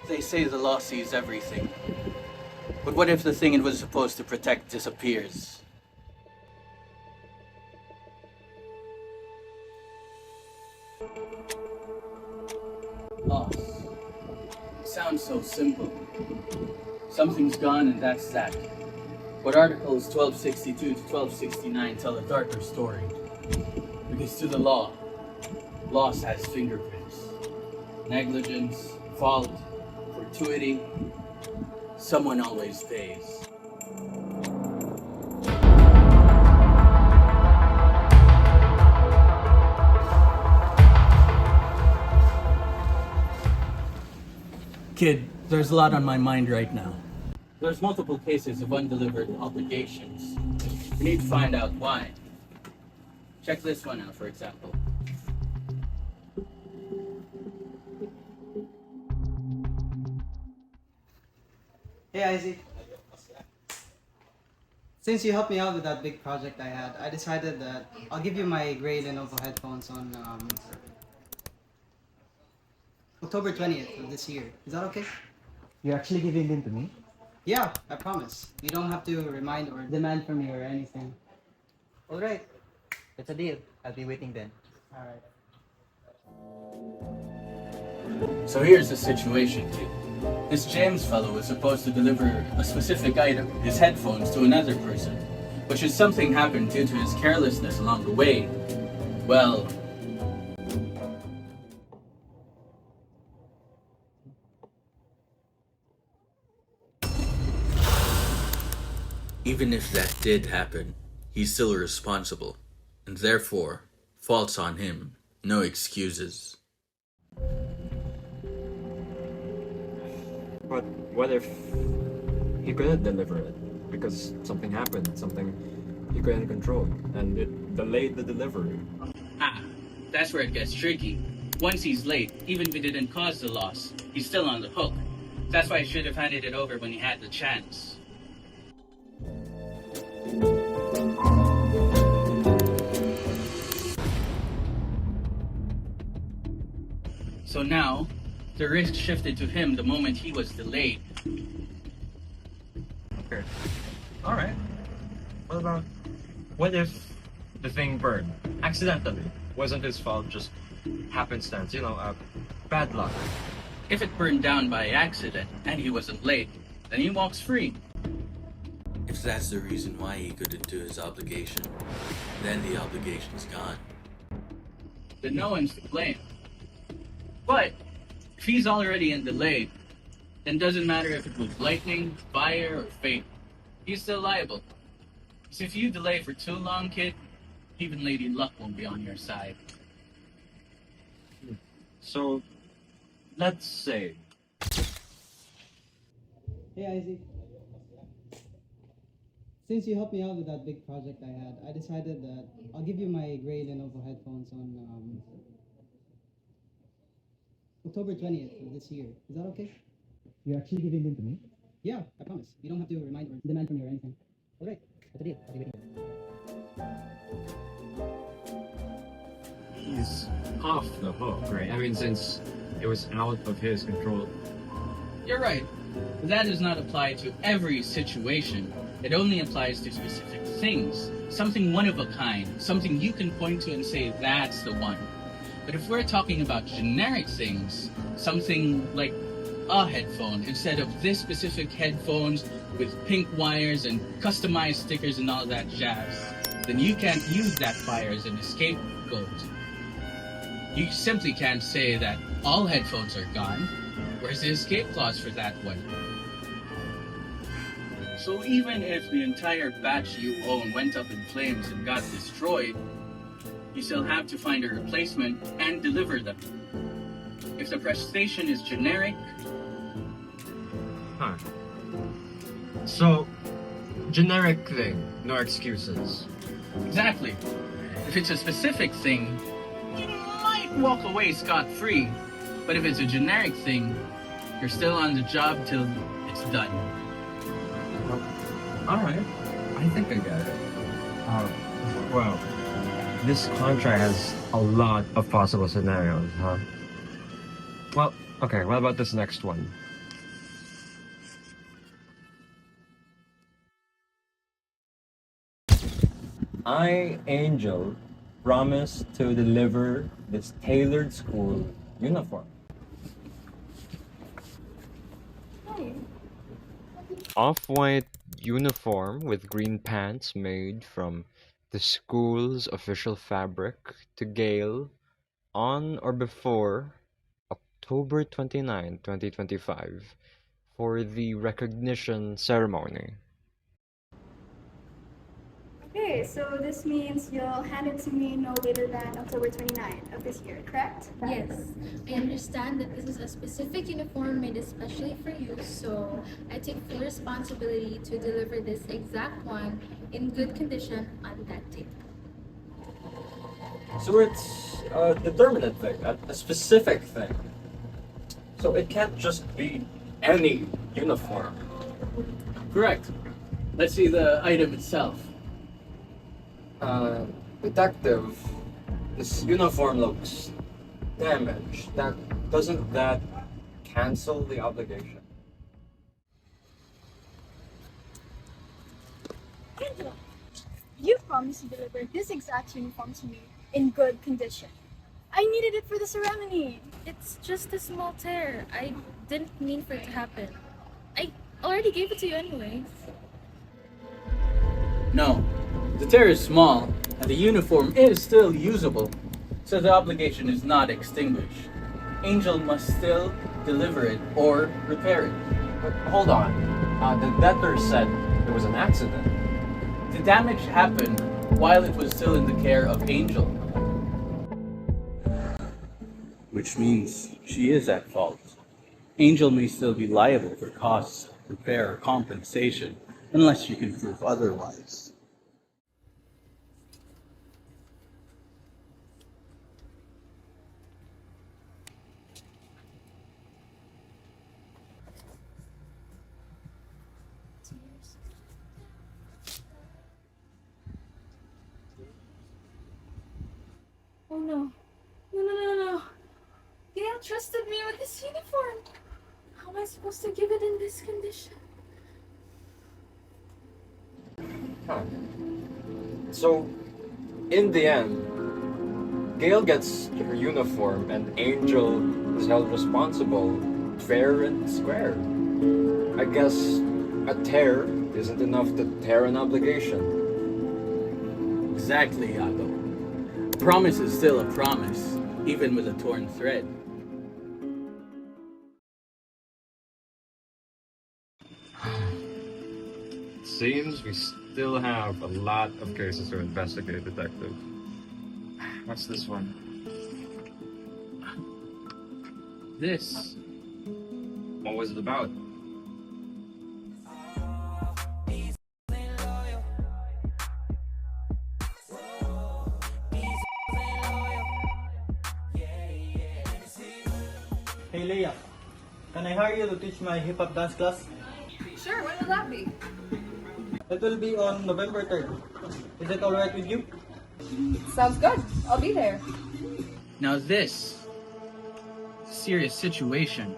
They say the law sees everything. But what if the thing it was supposed to protect disappears? Loss. It sounds so simple. Something's gone and that's that. But Articles 1262 to 1269 tell a darker story. Because to the law, loss has fingerprints. Negligence, fault, fortuity, someone always pays. Kid, there's a lot on my mind right now. There's multiple cases of undelivered obligations. We need to find out why. Check this one out, for example. Hey, Isaac. Since you helped me out with that big project I had, I decided that I'll give you my gray Lenovo headphones on October 20th of this year. Is that okay? You're actually giving them to me? Yeah, I promise. You don't have to remind or demand from me or anything. Alright. That's a deal. I'll be waiting then. Alright. So here's the situation, kid. This James fellow was supposed to deliver a specific item, his headphones, to another person. But should something happen due to his carelessness along the way, well... Even if that did happen, he's still responsible, and therefore, fault's on him, no excuses. But what if he couldn't deliver it because something happened, something he couldn't control, and it delayed the delivery? That's where it gets tricky. Once he's late, even if he didn't cause the loss, he's still on the hook. That's why he should have handed it over when he had the chance. So now, the risk shifted to him the moment he was delayed. Okay. Alright. What if the thing burned? Accidentally. Wasn't his fault, just happenstance, bad luck. If it burned down by accident and he wasn't late, then he walks free. If that's the reason why he couldn't do his obligation, then the obligation's gone. Then no one's to blame. But if he's already in delay, then doesn't matter if it was lightning, fire, or fate. He's still liable. So if you delay for too long, kid, even Lady Luck won't be on your side. So, let's say... Hey, Isaac. Since you helped me out with that big project I had, I decided that I'll give you my gray Lenovo headphones on October 20th of this year. Is that okay? You're actually giving them to me? Yeah, I promise. You don't have to remind or demand from me or anything. Alright, that's a deal. I'll be waiting then. He's off the hook, right? I mean, since it was out of his control. You're right. But that does not apply to every situation. It only applies to specific things. Something one of a kind. Something you can point to and say, that's the one. But if we're talking about generic things, something like a headphone, instead of this specific headphones with pink wires and customized stickers and all that jazz, then you can't use that fire as an scapegoat. You simply can't say that all headphones are gone. Where's the escape clause for that one? So even if the entire batch you own went up in flames and got destroyed, you still have to find a replacement and deliver them. If the prestation is generic... Huh. So, generic thing, no excuses. Exactly. If it's a specific thing, you might walk away scot-free. But if it's a generic thing, you're still on the job till it's done. Alright, I think I get it. Well, this contract has a lot of possible scenarios, huh? Well, okay, what about this next one? I, Angel, promise to deliver this tailored school uniform. Off-white uniform with green pants made from the school's official fabric to Gale on or before October 29, 2025 for the recognition ceremony. Okay, so this means you'll hand it to me no later than October 29th of this year, correct? Yes, I understand that this is a specific uniform made especially for you, so I take full responsibility to deliver this exact one in good condition on that date. So it's a determinate thing, a specific thing. So it can't just be any uniform. Correct. Let's see the item itself. Detective, this uniform looks damaged. Doesn't that cancel the obligation? Angela, you promised to deliver this exact uniform to me in good condition. I needed it for the ceremony. It's just a small tear. I didn't mean for it to happen. I already gave it to you anyways. No, the tear is small, and the uniform is still usable, so the obligation is not extinguished. Angel must still deliver it or repair it. But hold on. The debtor said there was an accident. The damage happened while it was still in the care of Angel. Which means she is at fault. Angel may still be liable for costs, repair, or compensation, unless she can prove otherwise. Oh no. No. Gail trusted me with this uniform. How am I supposed to give it in this condition? Huh. So, in the end, Gale gets her uniform and Angel is held responsible, fair and square. I guess a tear isn't enough to tear an obligation. Exactly, Iago. A promise is still a promise, even with a torn thread. Seems we still have a lot of cases to investigate, Detective. What's this one? This. What was it about? Hey Leila, can I hire you to teach my hip-hop dance class? Sure, when will that be? It will be on November 3rd. Is it alright with you? Sounds good. I'll be there. Now this serious situation.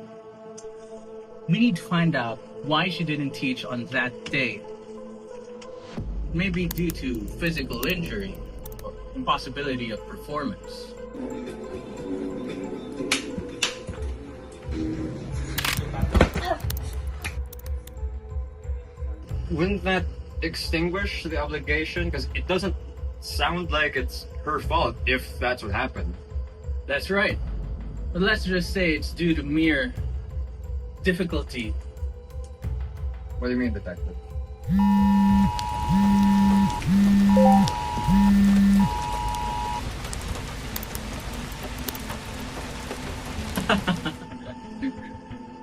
We need to find out why she didn't teach on that day. Maybe due to physical injury or impossibility of performance. Wouldn't that extinguish the obligation? Because it doesn't sound like it's her fault if that's what happened. That's right. But let's just say it's due to mere difficulty. What do you mean, Detective?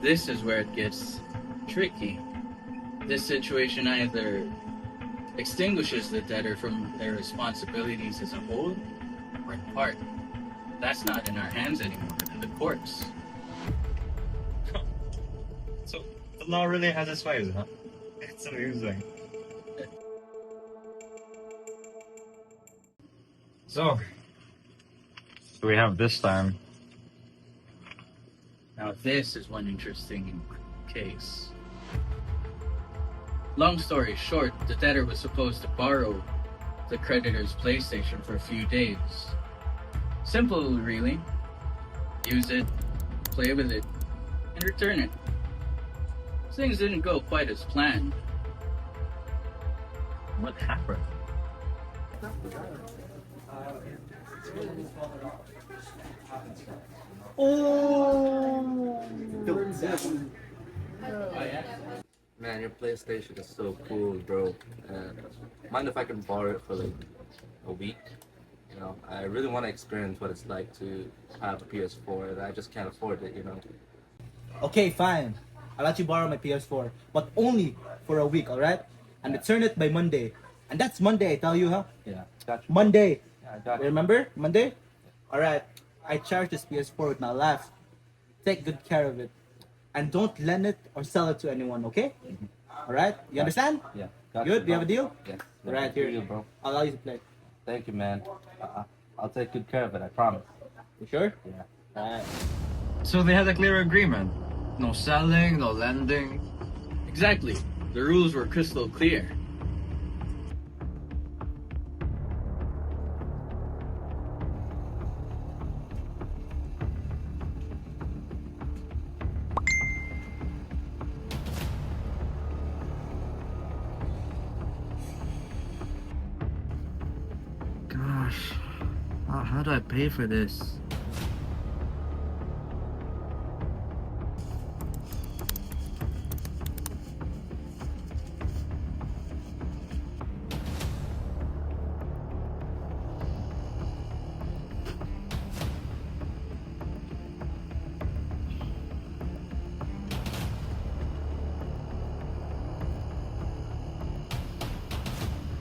This is where it gets tricky. This situation either extinguishes the debtor from their responsibilities as a whole or in part. That's not in our hands anymore, in the courts. So, the law really has its ways, huh? It's amusing. So, do we have this time? Now this is one interesting case. Long story short, the debtor was supposed to borrow the creditor's PlayStation for a few days. Simple, really. Use it, play with it, and return it. Things didn't go quite as planned. What happened? Man, your PlayStation is so cool, bro. Mind if I can borrow it for like a week? You know, I really want to experience what it's like to have a PS4, and I just can't afford it, you know. Okay, fine. I'll let you borrow my PS4, but only for a week, alright? And return it by Monday. And that's Monday, I tell you, huh? Yeah, gotcha. Monday. Yeah, gotcha. Remember? Monday? Alright. I cherish this PS4 with my life. Take good care of it. And don't lend it or sell it to anyone, okay? Alright? You understand? Yeah, gotcha. Good? Do you have a deal? Yes. Alright, here. Deal, bro. I'll allow you to play. Thank you, man. I'll take good care of it, I promise. You sure? Yeah. Alright. So they had a clear agreement. No selling, no lending. Exactly. The rules were crystal clear. Gosh, how do I pay for this?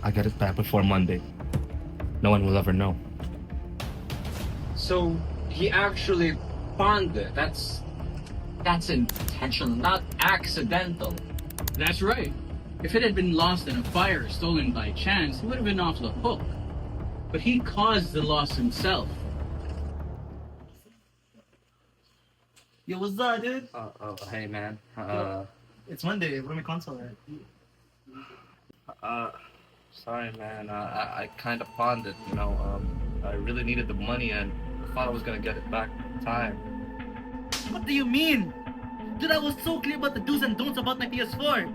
I'll get it back before Monday. No one will ever know. So he actually pawned it. That's intentional, not accidental. That's right. If it had been lost in a fire or stolen by chance, he would have been off the hook. But he caused the loss himself. Yo, what's up, dude? Hey, man. It's Monday. We're in the console, right? Sorry, man. I kind of pawned it, you know. I really needed the money, and I thought I was gonna get it back in time. What do you mean? Dude, I was so clear about the do's and don'ts about my PS4.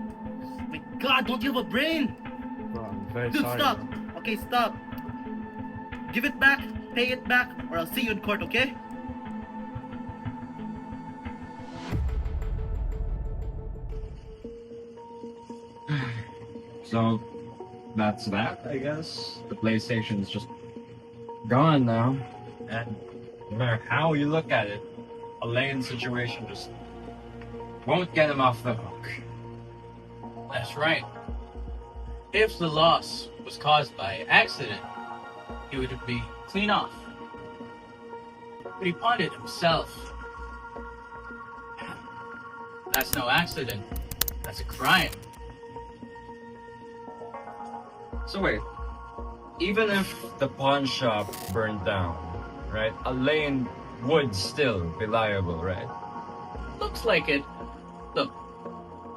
My God, don't you have a brain? Bro, I'm very Dude, sorry. stop. Man. Okay, stop. Give it back, pay it back, or I'll see you in court, okay? So that's that, I guess. The PlayStation's just gone now. And no matter how you look at it, Elaine's situation just won't get him off the hook. That's right. If the loss was caused by accident, he would be clean off. But he pawned it himself. That's no accident. That's a crime. So wait, even if the pawn shop burned down, right, Elaine would still be liable, right? Looks like it. Look,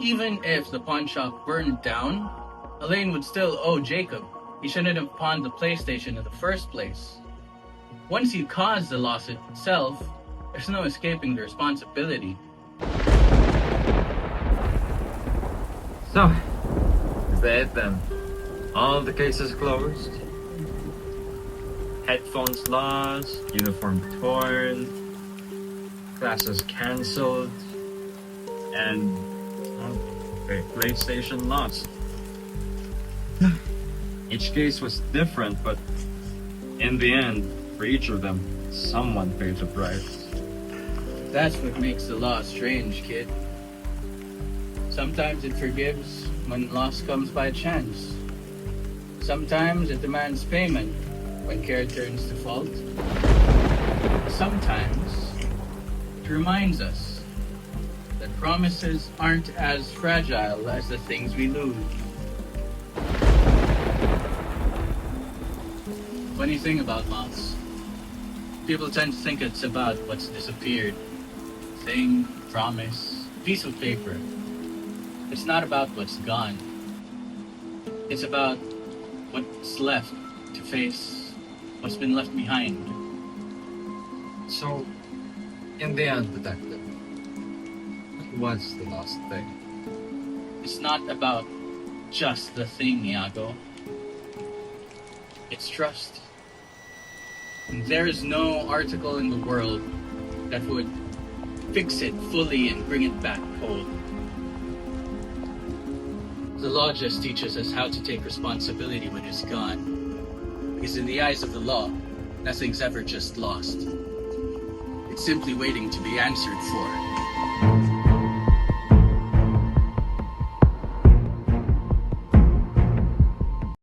even if the pawn shop burned down, Elaine would still owe Jacob. He shouldn't have pawned the PlayStation in the first place. Once you cause the loss itself, there's no escaping the responsibility. So, is that it then? All the cases closed? Headphones lost, uniform torn, classes cancelled, and PlayStation lost. Each case was different, but in the end, for each of them, someone paid the price. That's what makes the law strange, kid. Sometimes it forgives when loss comes by chance. Sometimes it demands payment when care turns to fault. Sometimes it reminds us that promises aren't as fragile as the things we lose. Funny thing about loss, people tend to think it's about what's disappeared. Thing, promise, piece of paper. It's not about what's gone. It's about What's left to face? What's been left behind? So, in the end, Detective, what was the last thing? It's not about just the thing, Iago. It's trust. And there is no article in the world that would fix it fully and bring it back whole. The law just teaches us how to take responsibility when it's gone. Because in the eyes of the law, nothing's ever just lost. It's simply waiting to be answered for.